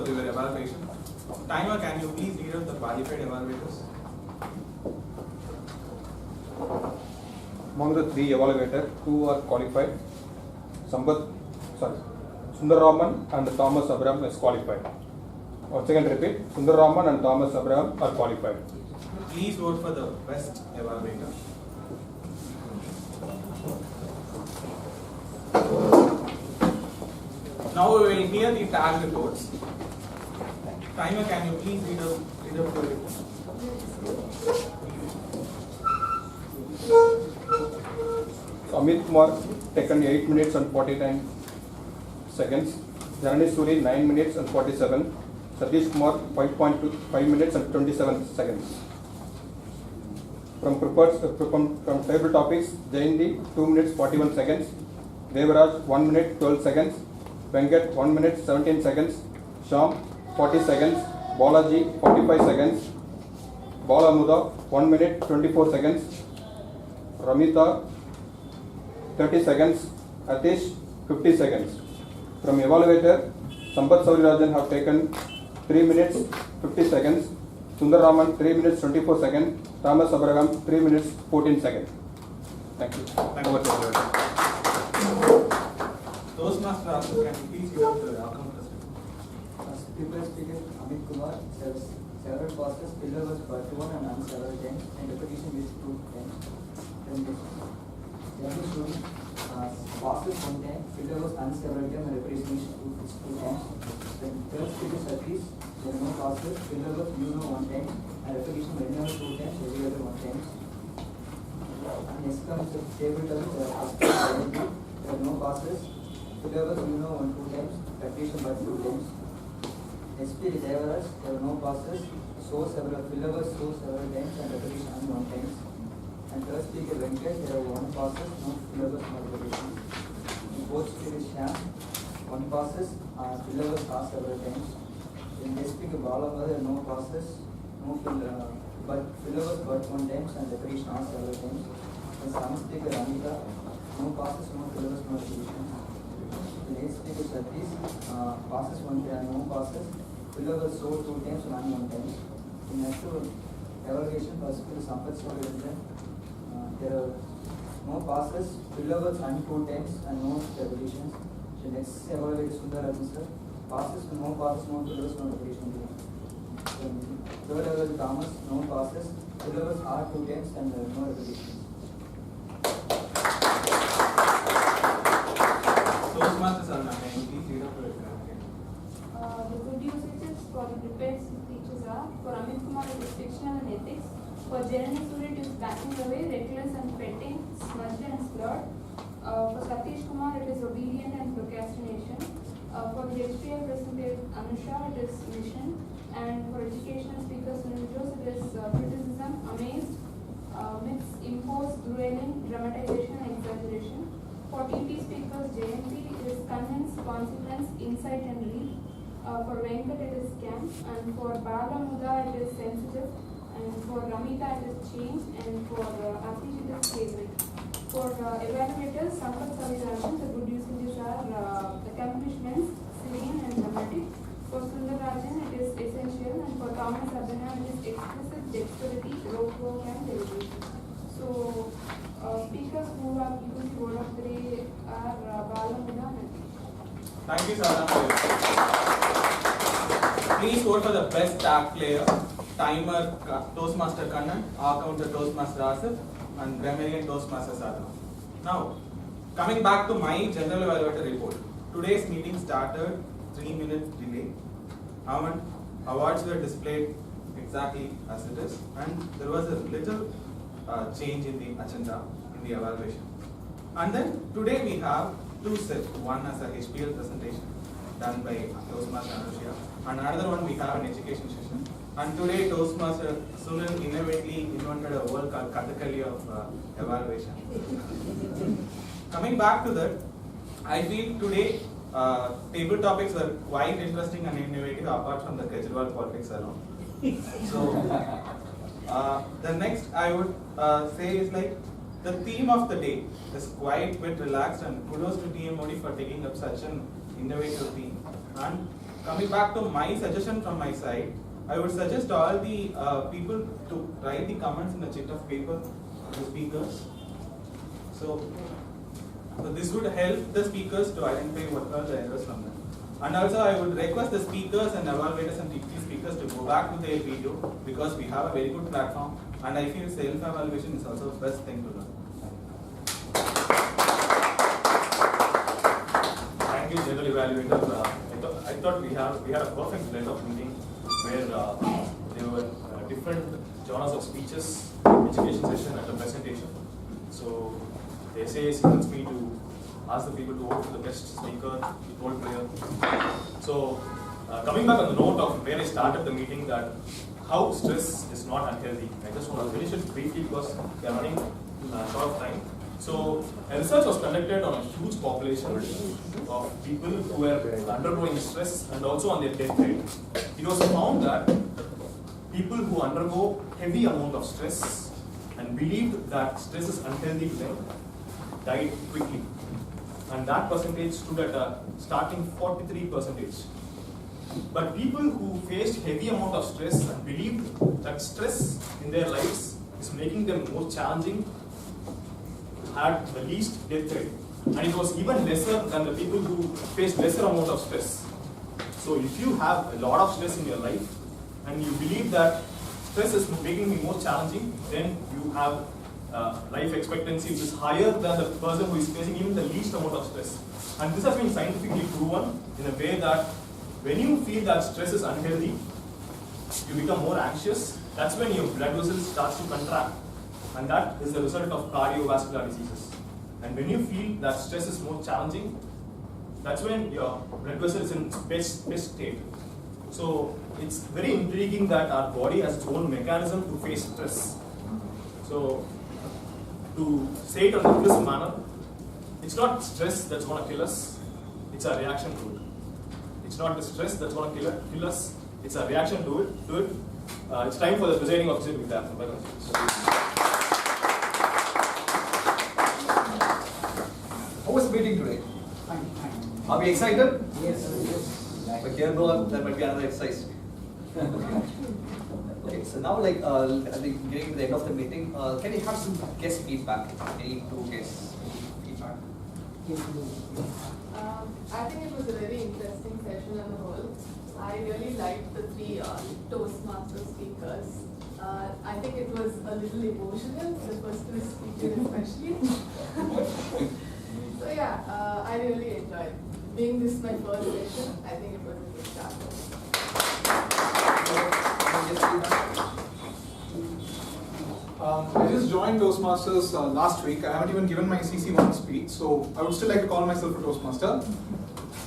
for your evaluation. Timer, can you please read out the qualified evaluators? Among the 3 evaluators, 2 are qualified. Sundar Raman and Thomas Abraham is qualified. Once again repeat, Sundar Raman and Thomas Abraham are qualified. Please vote for the best evaluator. Now we will hear the tag reports. Timer, can you please read out the report? So Amit Kumar taken 8 minutes and 49 seconds. Janani Suri 9 minutes and 47. Satish Kumar 5 minutes and 27 seconds. From table topics, Jayanti 2 minutes 41 seconds. Devaraj 1 minute 12 seconds. Venkat 1 minute 17 seconds. Sham 40 seconds. Balaji 45 seconds. Bala Muda 1 minute 24 seconds. Ramita 30 seconds. Atish 50 seconds. From evaluator, Sampath Saurirajan have taken 3 minutes 50 seconds. Sundar Raman 3 minutes 24 seconds. Thomas Abraham 3 minutes 14 seconds. Thank you. Over to you. Toastmaster Asif, can you please read out the outcome first? People speaker Amit Kumar says several passes, pillar was but 1 and run several times, and repetition is 2 times. Janani Suri passes 1 time, pillar was run several times, and repetition is 2 times. Then third speaker Satish, there are no passes, pillar was 1 time, and repetition whenever 2 times, every other 1 time. And next comes the table topic, there are no passes, pillar was 1 2 times, repetition but 2 times. SP Devaraj, there were no passes, filler was several times and repetition only 1 time. And third speaker Venkat, there were 1 passes, no filler was, no repetition. In fourth speaker Shyam, 1 passes, filler was passed several times. In next speaker Bala, there were no passes, no filler, but filler was but 1 time and repetition on several times. And seventh speaker Ramita, no passes, no filler was, no repetition. The next speaker Satish, passes 1 time, no passes. Filler was 2 times and run 1 time. In next evaluation, first speaker Sampath Saurirajan, there are no passes. Filler was run 2 times and no repetitions. The next evaluation Sundar Rajan sir, passes, no passes, no fillers, no repetition. Third evaluation Thomas, no passes. Filler was 2 times and no repetitions. Toastmaster Sarna, can you please read out the report? The good usages for the prepared speeches are: for Amit Kumar it is fictional and ethics, for Janani Suri it is backing away, reckless and petting, smudged and slurred, for Satish Kumar it is obedient and procrastination, for the HPL representative Anusha it is mission, and for educational speakers Sunil Jose it is criticism, amazed, myths, imposed, grueling, dramatization and exaggeration. For TT speakers Jayanti it is convince, consequence, insight and read. For Venkat it is scam, and for Bala Muda it is sensitive, and for Ramita it is change, and for Atish it is favorite. For evaluators, Sampath Saurirajan, the good usages are accomplishments, serene and dramatic. For Sundar Rajan it is essential, and for Thomas Abraham it is explicit, dexterity, rope work and deliberation. So speakers who have given the word of the day are Bala Muda and Atish. Thank you, Sarna. Please vote for the best tag player. Timer Toastmaster Kannan, R-Counter Toastmaster Asif, and grammarian Toastmaster Sarna. Now, coming back to my general evaluator report. Today's meeting started 3 minutes delay. However, awards were displayed exactly as it is, and there was a little change in the agenda in the evaluation. And then today we have 2 sets. One as a HPL presentation done by Toastmaster Anushya, and another one we have an education session. And today Toastmaster Sunil innovatively invented a word called Kathakali of evaluation. Coming back to that, I feel today table topics were quite interesting and innovative apart from the Kejriwal politics alone. So the next I would say is like the theme of the day is quite bit relaxed, and kudos to TM Modi for taking up such an innovative theme. And coming back to my suggestion from my side, I would suggest all the people to write the comments in the sheet of paper, the speakers. So this would help the speakers to identify what are the errors from them. And also I would request the speakers and evaluators and TP speakers to go back to their video, because we have a very good platform, and I feel self-evaluation is also the best thing to learn. Thank you, General Evaluator. I thought we had a perfect blend of meeting where there were different genres of speeches, education session and a presentation. So the SAA signals me to ask the people to vote for the best speaker, the role player. So coming back on the note of where I started the meeting, that how stress is not unhealthy. I just want to finish it briefly because we are running short of time. So a research was conducted on a huge population of people who were undergoing stress and also on their death rate. It was found that people who undergo heavy amount of stress and believed that stress is unhealthy to them died quickly. And that percentage stood at a starting 43%. But people who faced heavy amount of stress and believed that stress in their lives is making them more challenging had the least death rate. And it was even lesser than the people who faced lesser amount of stress. So if you have a lot of stress in your life and you believe that stress is making me more challenging, then you have life expectancy which is higher than the person who is facing even the least amount of stress. And this has been scientifically proven in a way that when you feel that stress is unhealthy, you become more anxious. That's when your blood vessels starts to contract, and that is the result of cardiovascular diseases. And when you feel that stress is more challenging, that's when your blood vessel is in best state. So it's very intriguing that our body has its own mechanism to face stress. So to say it in this manner, it's not stress that's going to kill us, it's a reaction to it. It's not the stress that's going to kill us, it's a reaction to it. It's time for the presiding officer to be there. How was the meeting today? Fine. Are we excited? Yes. But here, no, there might be another exercise. Okay, so now, like, I think getting to the end of the meeting, can you have some guest feedback? Any two guest feedback? I think it was a very interesting session on the whole. I really liked the three Toastmaster speakers. I think it was a little emotional, the first two speakers especially. So yeah, I really enjoyed it. Being this my first session, I think it was a good start. I just joined Toastmasters last week. I haven't even given my CC1 speech, so I would still like to call myself a Toastmaster.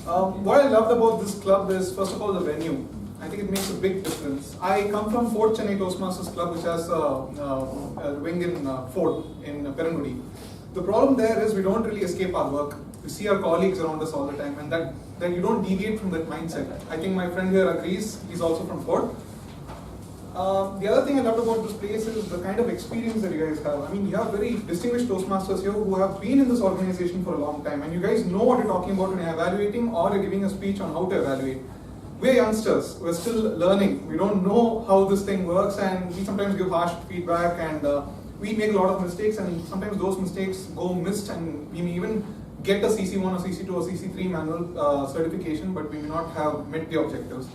What I loved about this club is, first of all, the venue. I think it makes a big difference. I come from Fort Chennai Toastmasters Club, which has a wing in Fort in Perangudi. The problem there is we don't really escape our work. We see our colleagues around us all the time, and that you don't deviate from that mindset. I think my friend here agrees. He's also from Fort. The other thing I loved about this place is the kind of experience that you guys have. I mean, you have very distinguished Toastmasters here who have been in this organization for a long time, and you guys know what you're talking about when you're evaluating or you're giving a speech on how to evaluate. We're youngsters, we're still learning. We don't know how this thing works, and we sometimes give harsh feedback, and we make a lot of mistakes, and sometimes those mistakes go missed, and we may even get a CC1 or CC2 or CC3 manual certification, but we may not have met the objectives.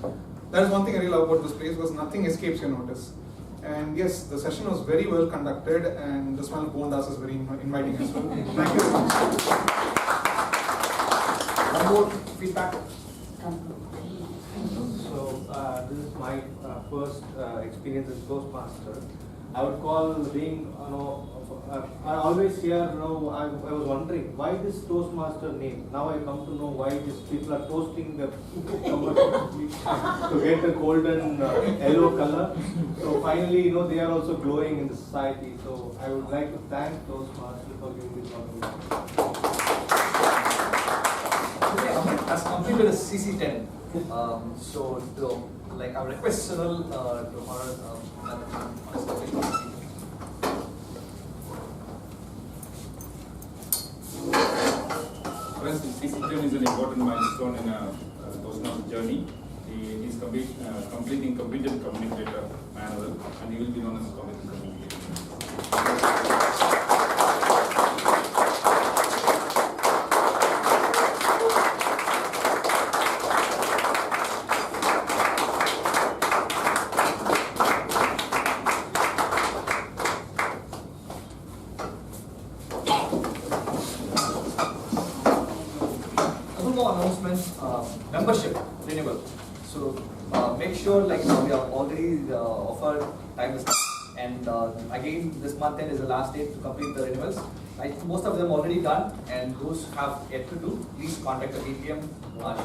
That is one thing I really love about this place, because nothing escapes your notice. And yes, the session was very well conducted, and the smell of Bondas is very inviting as well. Thank you very much. One more feedback. So this is my first experience as Toastmaster. I would call being, I always hear, I was wondering why this Toastmaster name. Now I come to know why these people are toasting the to get the golden yellow color. So finally, they are also glowing in the society. So I would like to thank Toastmaster for giving this opportunity. Okay, Amit has completed a CC10. So, I would request Sunil to For us, CC10 is an important milestone in a Toastmaster journey. He's completing competent communicator manual, and he will be known as a competent communicator. Couple more announcements. Membership renewal. So make sure, like, we have already offered time is, and again this month end is the last date to complete the renewals. Most of them already done, and those who have yet to do, please contact the ATM.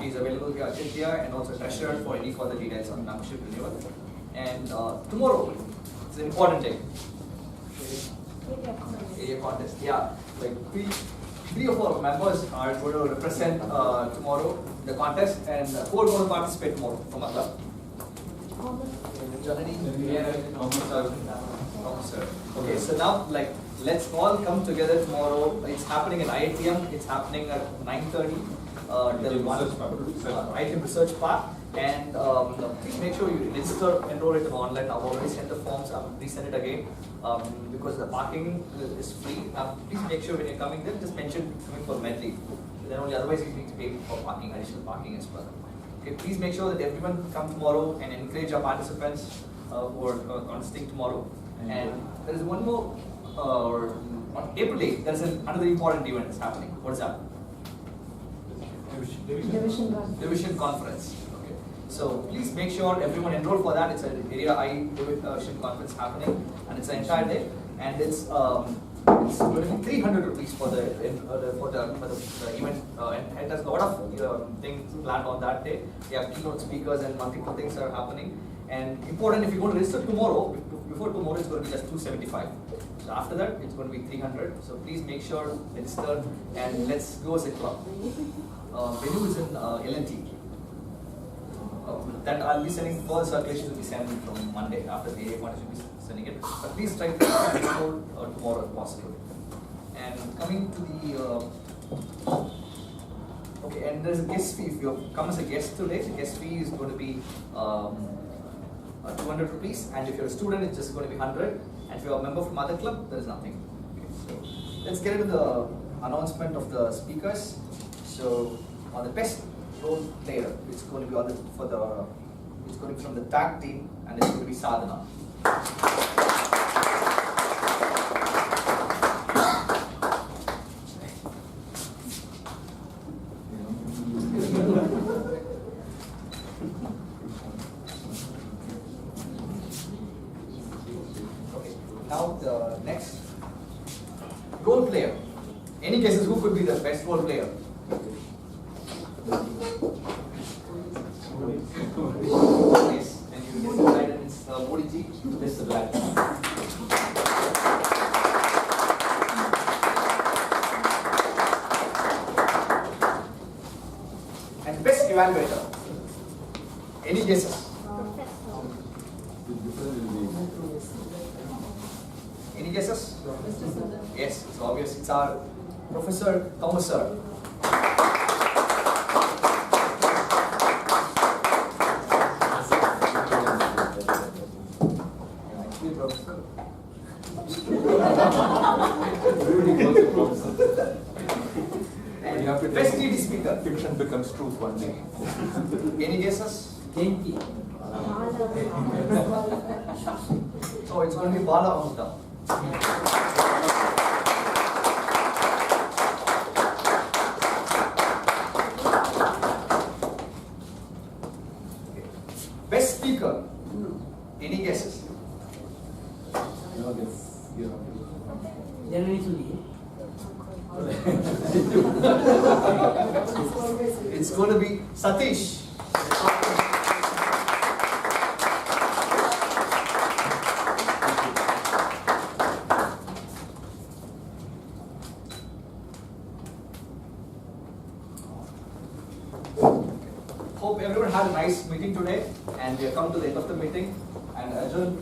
She is available here, Cynthia, and also treasurer for any further details on membership renewal. And tomorrow, it's an important day. Area contest. Yeah, like three of our members are going to represent tomorrow the contest, and who are going to participate tomorrow from our club? Okay, so now, like, let's all come together tomorrow. It's happening at IITM. It's happening at 9:30. Till 1. IITM Research Park. And please make sure you register, enroll it online. I've already sent the forms. I'll resend it again because the parking is free. Please make sure when you're coming there, just mention coming for Medley. Then only otherwise you need to pay for parking, additional parking as well. Okay, please make sure that everyone come tomorrow and encourage our participants who are contesting tomorrow. And there is one more, on April 8th, there is another important event that's happening. What is that? Division conference. Okay. So please make sure everyone enroll for that. It's an Area I division conference happening, and it's an entire day, and it's going to be 300 rupees for the event. And it has a lot of things planned on that day. We have keynote speakers and multiple things are happening. And important, if you're going to register tomorrow, before tomorrow it's going to be just 275. So after that, it's going to be 300. So please make sure register and let's go as a club. Venue is in L&T. That I'll be sending for circulation will be sent from Monday after the area contest will be sending it. But please try to before tomorrow if possible. And coming to the okay, and there's a guest fee. If you come as a guest today, the guest fee is going to be 200 rupees, and if you're a student, it's just going to be 100. And if you're a member from other club, there's nothing. Okay, so let's get into the announcement of the speakers. So on the best role player, it's going to be on it's going to be from the tag team, and it's going to be Sadhana. Okay, now the next role player. Any guesses who could be the best role player? Yes, and you get decided it's Modi ji. This is the black. And best evaluator. Any guesses? Any guesses? Yes, it's obvious. It's our Professor Thomas sir. And best TD speaker. Fiction becomes truth one day. Any guesses? KP. So it's going to be Bala Amruta. Best speaker. Any guesses? No guess. Generally Suli. It's going to be Satish. Hope everyone had a nice meeting today, and we have come to the end of the meeting and adjourn